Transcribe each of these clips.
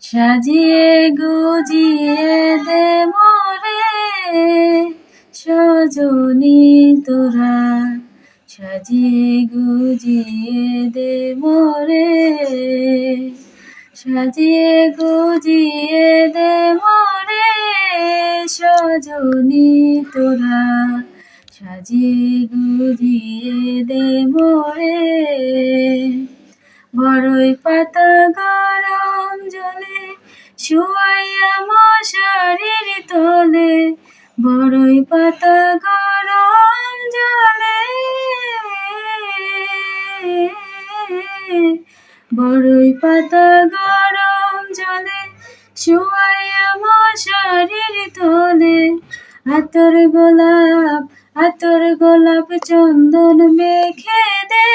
সাজিয়ে গুজিয়ে দে মোরে সজনী তোরা, সাজিয়ে গুজিয়ে দে মোরে, সাজিয়ে গুজিয়ে দে মোরে সজনী তোরা, সাজিয়ে গুজিয়ে দে মোরে। বড়ই পাতা গরম জলে শুয়াইয়া মশারির তলে, বড়ই পাতা গরম জলে, বড়ই পাতা গরম জলে শুয়াইয়া মশারির তলে। আতর গোলাপ চন্দন মেখে দে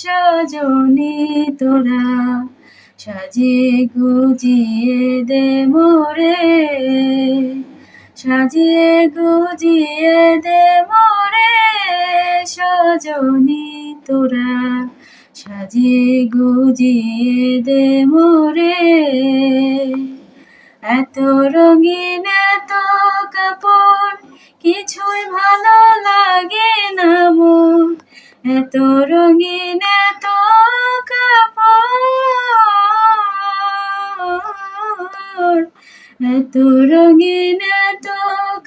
সজনী তোরা, সাজিয়ে গুজিয়ে দে মোরে, সাজিয়ে গুজিয়ে দে মোরে সজনী তোরা, সাজিয়ে গুজিয়ে দে মোরে। এত রঙিন এত কাপড় কিছুই ভালো লাগে না মোর, এত রঙিন এত কাপড়, এত রঙিন এত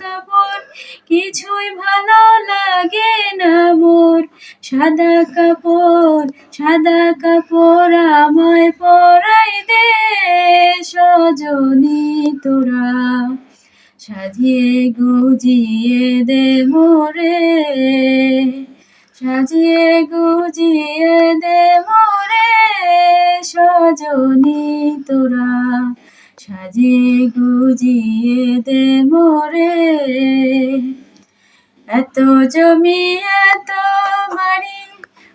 কাপড় কিছুই ভালো লাগে না মোর। সাদা কাপড় আমায় পরাই দে সজনী তোরা, সাজিয়ে গুজিয়ে দে মোরে, সাজিয়ে গুজিয়ে দে মোরে সজনী তোরা, সাজিয়ে গুজিয়ে দে মোরে। এত জমি এত বাড়ি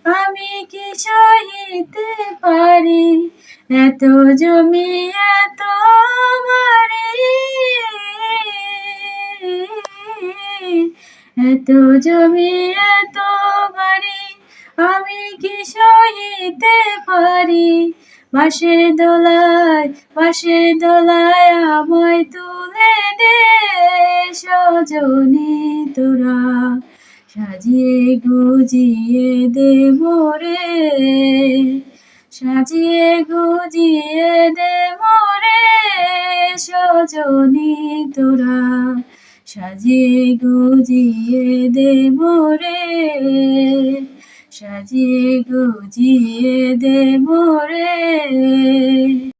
আমি কি সহিতে পারি, এত জমি এত বাড়ি, এত জমি এত বাড়ি আমি কি সহিতে পারি। বাঁশের দোলায় আমায় তুলে দে সজনী তোরা, সাজিয়ে গুজিয়ে দে মোরে, সাজিয়ে গুজিয়ে দে মোরে সজনী তোরা, সাজিয়ে গুজিয়ে দে মোরে, সাজিয়ে গুজিয়ে দে মোরে।